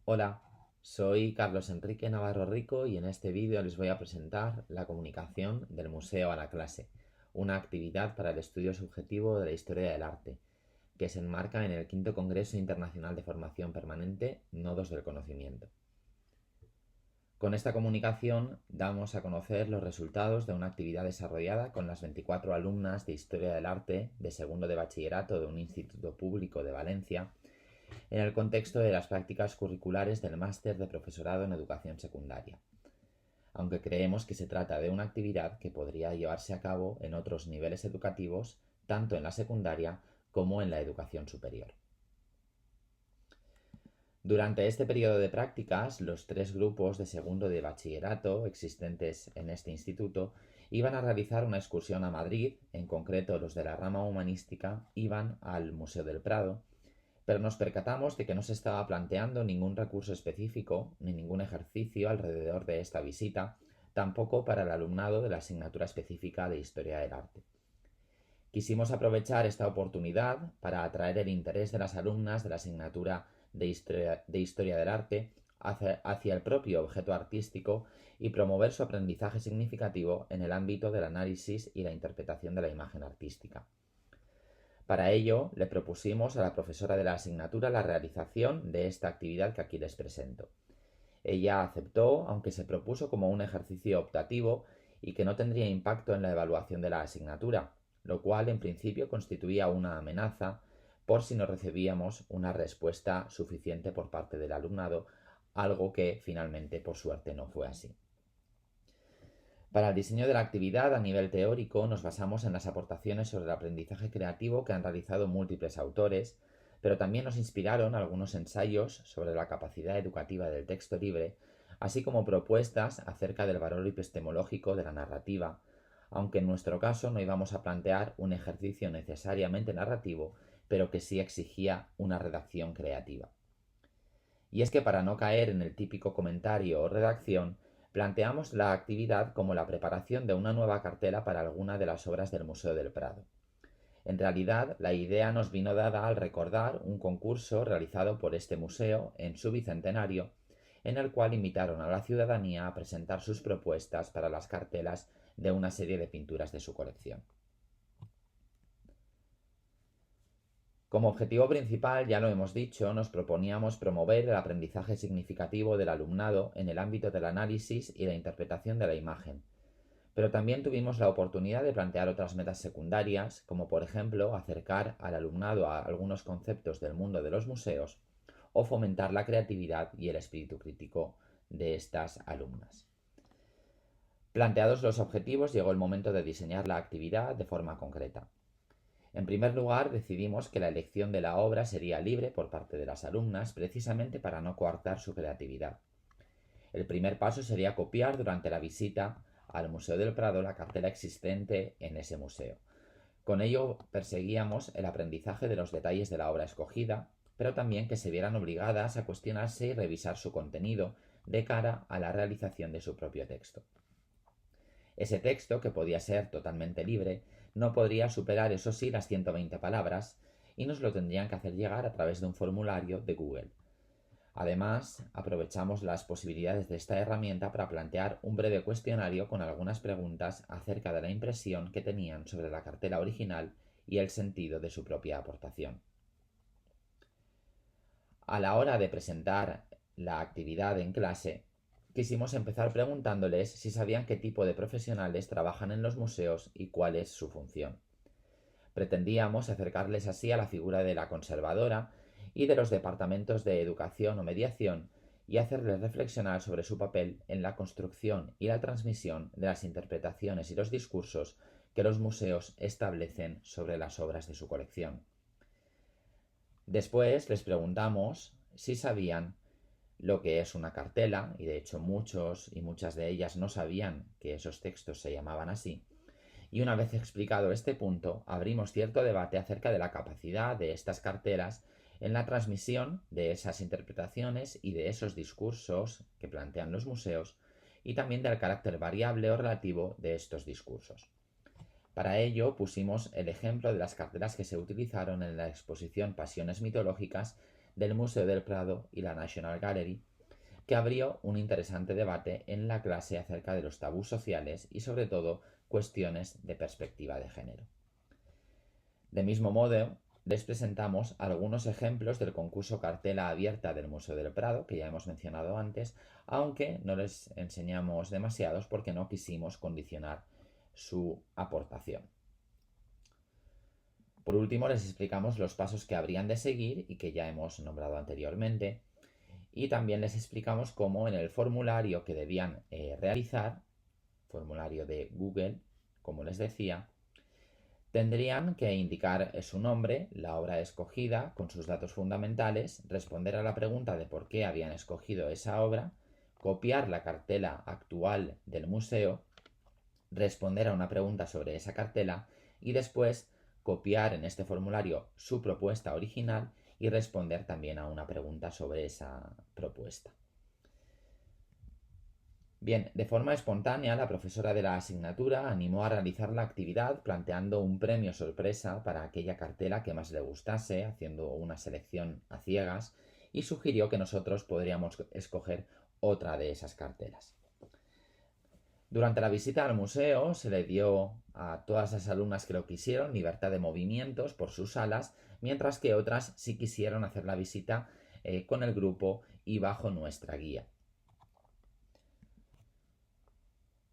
Hola, soy Carlos Enrique Navarro Rico y en este vídeo les voy a presentar la comunicación del museo a la clase, una actividad para el estudio subjetivo de la historia del arte, que se enmarca en el quinto Congreso Internacional de Formación Permanente Nodos del Conocimiento. Con esta comunicación damos a conocer los resultados de una actividad desarrollada con las 24 alumnas de Historia del Arte de segundo de bachillerato de un instituto público de Valencia en el contexto de las prácticas curriculares del máster de profesorado en educación secundaria, aunque creemos que se trata de una actividad que podría llevarse a cabo en otros niveles educativos, tanto en la secundaria como en la educación superior. Durante este periodo de prácticas, los tres grupos de segundo de bachillerato existentes en este instituto iban a realizar una excursión a Madrid, en concreto los de la rama humanística iban al Museo del Prado, pero nos percatamos de que no se estaba planteando ningún recurso específico ni ningún ejercicio alrededor de esta visita, tampoco para el alumnado de la asignatura específica de Historia del Arte. Quisimos aprovechar esta oportunidad para atraer el interés de las alumnas de la asignatura de Historia del Arte hacia el propio objeto artístico y promover su aprendizaje significativo en el ámbito del análisis y la interpretación de la imagen artística. Para ello, le propusimos a la profesora de la asignatura la realización de esta actividad que aquí les presento. Ella aceptó, aunque se propuso como un ejercicio optativo y que no tendría impacto en la evaluación de la asignatura, lo cual en principio constituía una amenaza por si no recibíamos una respuesta suficiente por parte del alumnado, algo que finalmente por suerte no fue así. Para el diseño de la actividad a nivel teórico nos basamos en las aportaciones sobre el aprendizaje creativo que han realizado múltiples autores, pero también nos inspiraron algunos ensayos sobre la capacidad educativa del texto libre, así como propuestas acerca del valor epistemológico de la narrativa, aunque en nuestro caso no íbamos a plantear un ejercicio necesariamente narrativo, pero que sí exigía una redacción creativa. Y es que para no caer en el típico comentario o redacción, planteamos la actividad como la preparación de una nueva cartela para alguna de las obras del Museo del Prado. En realidad, la idea nos vino dada al recordar un concurso realizado por este museo en su bicentenario, en el cual invitaron a la ciudadanía a presentar sus propuestas para las cartelas de una serie de pinturas de su colección. Como objetivo principal, ya lo hemos dicho, nos proponíamos promover el aprendizaje significativo del alumnado en el ámbito del análisis y la interpretación de la imagen. Pero también tuvimos la oportunidad de plantear otras metas secundarias, como por ejemplo acercar al alumnado a algunos conceptos del mundo de los museos o fomentar la creatividad y el espíritu crítico de estas alumnas. Planteados los objetivos, llegó el momento de diseñar la actividad de forma concreta. En primer lugar, decidimos que la elección de la obra sería libre por parte de las alumnas, precisamente para no coartar su creatividad. El primer paso sería copiar durante la visita al Museo del Prado la cartela existente en ese museo. Con ello perseguíamos el aprendizaje de los detalles de la obra escogida, pero también que se vieran obligadas a cuestionarse y revisar su contenido de cara a la realización de su propio texto. Ese texto, que podía ser totalmente libre, no podría superar, eso sí, las 120 palabras, y nos lo tendrían que hacer llegar a través de un formulario de Google. Además, aprovechamos las posibilidades de esta herramienta para plantear un breve cuestionario con algunas preguntas acerca de la impresión que tenían sobre la cartela original y el sentido de su propia aportación. A la hora de presentar la actividad en clase, quisimos empezar preguntándoles si sabían qué tipo de profesionales trabajan en los museos y cuál es su función. Pretendíamos acercarles así a la figura de la conservadora y de los departamentos de educación o mediación y hacerles reflexionar sobre su papel en la construcción y la transmisión de las interpretaciones y los discursos que los museos establecen sobre las obras de su colección. Después les preguntamos si sabían lo que es una cartela, y de hecho muchos y muchas de ellas no sabían que esos textos se llamaban así. Y una vez explicado este punto, abrimos cierto debate acerca de la capacidad de estas cartelas en la transmisión de esas interpretaciones y de esos discursos que plantean los museos, y también del carácter variable o relativo de estos discursos. Para ello pusimos el ejemplo de las cartelas que se utilizaron en la exposición Pasiones mitológicas del Museo del Prado y la National Gallery, que abrió un interesante debate en la clase acerca de los tabús sociales y sobre todo cuestiones de perspectiva de género. De mismo modo, les presentamos algunos ejemplos del concurso Cartela Abierta del Museo del Prado, que ya hemos mencionado antes, aunque no les enseñamos demasiados porque no quisimos condicionar su aportación. Por último, les explicamos los pasos que habrían de seguir y que ya hemos nombrado anteriormente, y también les explicamos cómo en el formulario que debían realizar, formulario de Google, como les decía, tendrían que indicar su nombre, la obra escogida, con sus datos fundamentales, responder a la pregunta de por qué habían escogido esa obra, copiar la cartela actual del museo, responder a una pregunta sobre esa cartela y después copiar en este formulario su propuesta original y responder también a una pregunta sobre esa propuesta. Bien, de forma espontánea, la profesora de la asignatura animó a realizar la actividad planteando un premio sorpresa para aquella cartela que más le gustase, haciendo una selección a ciegas, y sugirió que nosotros podríamos escoger otra de esas cartelas. Durante la visita al museo se le dio a todas las alumnas que lo quisieron libertad de movimientos por sus salas, mientras que otras sí quisieron hacer la visita con el grupo y bajo nuestra guía.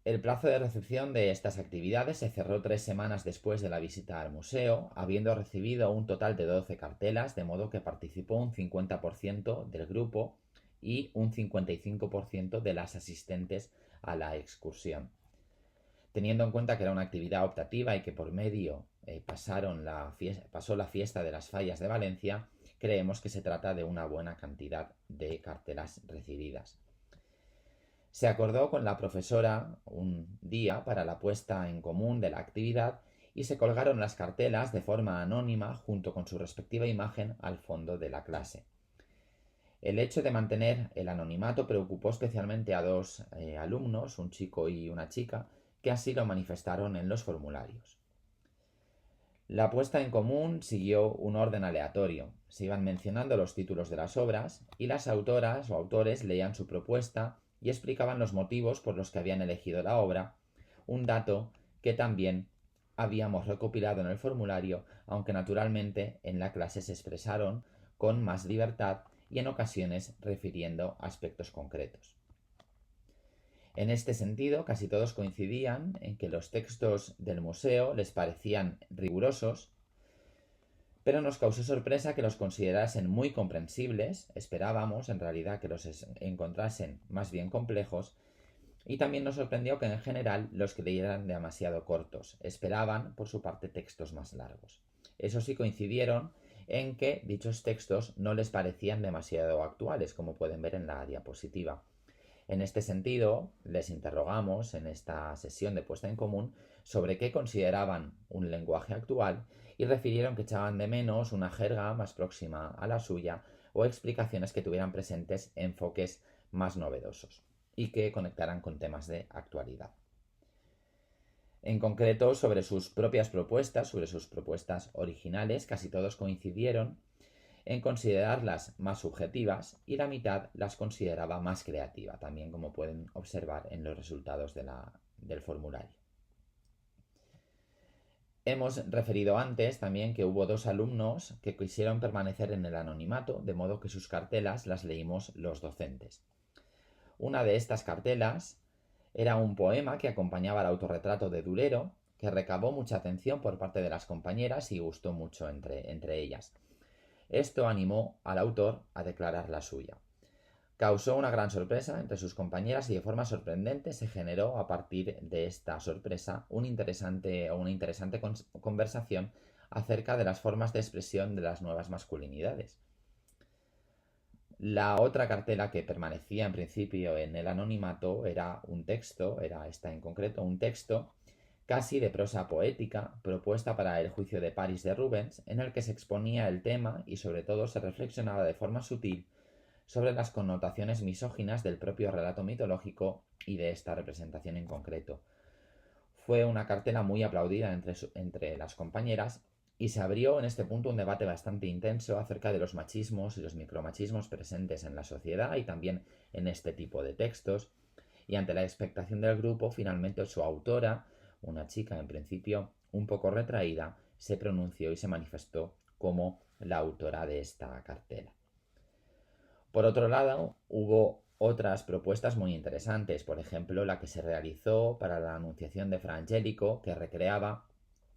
El plazo de recepción de estas actividades se cerró 3 semanas después de la visita al museo, habiendo recibido un total de 12 cartelas, de modo que participó un 50% del grupo y un 55% de las asistentes a la excursión. Teniendo en cuenta que era una actividad optativa y que por medio pasó la fiesta de las fallas de Valencia, creemos que se trata de una buena cantidad de cartelas recibidas. Se acordó con la profesora un día para la puesta en común de la actividad y se colgaron las cartelas de forma anónima junto con su respectiva imagen al fondo de la clase. El hecho de mantener el anonimato preocupó especialmente a 2 alumnos, un chico y una chica, que así lo manifestaron en los formularios. La puesta en común siguió un orden aleatorio. Se iban mencionando los títulos de las obras y las autoras o autores leían su propuesta y explicaban los motivos por los que habían elegido la obra, un dato que también habíamos recopilado en el formulario, aunque naturalmente en la clase se expresaron con más libertad y en ocasiones refiriendo aspectos concretos. En este sentido, casi todos coincidían en que los textos del museo les parecían rigurosos, pero nos causó sorpresa que los considerasen muy comprensibles, esperábamos en realidad que los encontrasen más bien complejos, y también nos sorprendió que en general los creyeran demasiado cortos, esperaban por su parte textos más largos. Eso sí, coincidieron en que dichos textos no les parecían demasiado actuales, como pueden ver en la diapositiva. En este sentido, les interrogamos en esta sesión de puesta en común sobre qué consideraban un lenguaje actual y refirieron que echaban de menos una jerga más próxima a la suya o explicaciones que tuvieran presentes enfoques más novedosos y que conectaran con temas de actualidad. En concreto, sobre sus propias propuestas, sobre sus propuestas originales, casi todos coincidieron en considerarlas más subjetivas y la mitad las consideraba más creativa, también como pueden observar en los resultados del formulario. Hemos referido antes también que hubo 2 alumnos que quisieron permanecer en el anonimato, de modo que sus cartelas las leímos los docentes. Una de estas cartelas era un poema que acompañaba al autorretrato de Durero, que recabó mucha atención por parte de las compañeras y gustó mucho entre ellas. Esto animó al autor a declarar la suya. Causó una gran sorpresa entre sus compañeras y de forma sorprendente se generó a partir de esta sorpresa una interesante conversación acerca de las formas de expresión de las nuevas masculinidades. La otra cartela que permanecía en principio en el anonimato era un texto, era esta en concreto, un texto casi de prosa poética, propuesta para el juicio de París de Rubens, en el que se exponía el tema y sobre todo se reflexionaba de forma sutil sobre las connotaciones misóginas del propio relato mitológico y de esta representación en concreto. Fue una cartela muy aplaudida entre las compañeras y se abrió en este punto un debate bastante intenso acerca de los machismos y los micromachismos presentes en la sociedad y también en este tipo de textos. Y ante la expectación del grupo, finalmente su autora, una chica en principio un poco retraída, se pronunció y se manifestó como la autora de esta cartela. Por otro lado, hubo otras propuestas muy interesantes, por ejemplo, la que se realizó para la Anunciación de Fra Angelico, que recreaba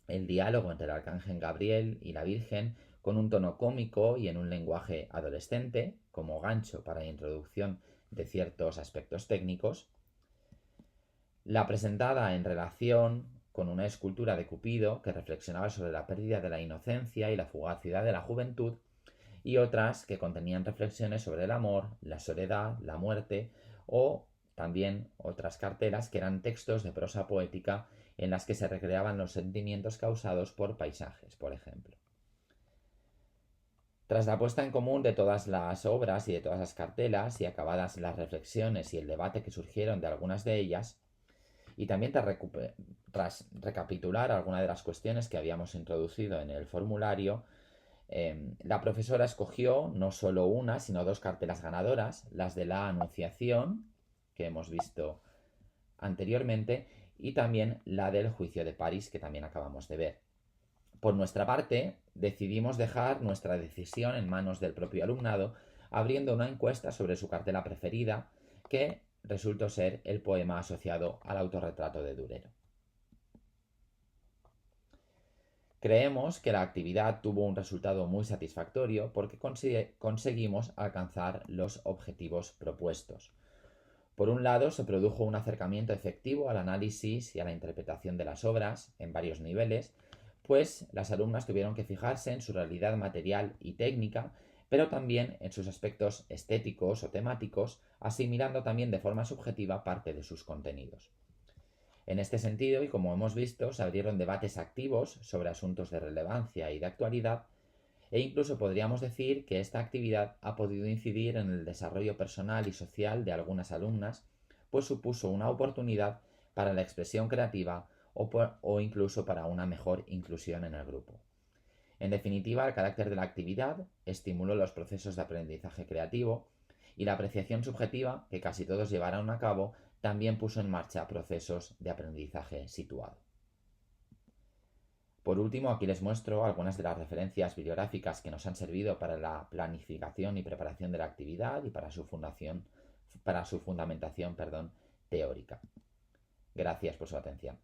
el diálogo entre el arcángel Gabriel y la Virgen con un tono cómico y en un lenguaje adolescente, como gancho para la introducción de ciertos aspectos técnicos. La presentada en relación con una escultura de Cupido que reflexionaba sobre la pérdida de la inocencia y la fugacidad de la juventud, y otras que contenían reflexiones sobre el amor, la soledad, la muerte, o también otras cartelas que eran textos de prosa poética en las que se recreaban los sentimientos causados por paisajes, por ejemplo. Tras la puesta en común de todas las obras y de todas las cartelas, y acabadas las reflexiones y el debate que surgieron de algunas de ellas, y también tras recapitular algunas de las cuestiones que habíamos introducido en el formulario, la profesora escogió no solo una, sino dos cartelas ganadoras, las de la Anunciación, que hemos visto anteriormente, y también la del Juicio de París, que también acabamos de ver. Por nuestra parte, decidimos dejar nuestra decisión en manos del propio alumnado, abriendo una encuesta sobre su cartela preferida, que resultó ser el poema asociado al autorretrato de Durero. Creemos que la actividad tuvo un resultado muy satisfactorio porque conseguimos alcanzar los objetivos propuestos. Por un lado, se produjo un acercamiento efectivo al análisis y a la interpretación de las obras en varios niveles, pues las alumnas tuvieron que fijarse en su realidad material y técnica, pero también en sus aspectos estéticos o temáticos, asimilando también de forma subjetiva parte de sus contenidos. En este sentido, y como hemos visto, se abrieron debates activos sobre asuntos de relevancia y de actualidad, e incluso podríamos decir que esta actividad ha podido incidir en el desarrollo personal y social de algunas alumnas, pues supuso una oportunidad para la expresión creativa o incluso para una mejor inclusión en el grupo. En definitiva, el carácter de la actividad estimuló los procesos de aprendizaje creativo y la apreciación subjetiva que casi todos llevaron a cabo también puso en marcha procesos de aprendizaje situado. Por último, aquí les muestro algunas de las referencias bibliográficas que nos han servido para la planificación y preparación de la actividad y para su fundamentación teórica. Gracias por su atención.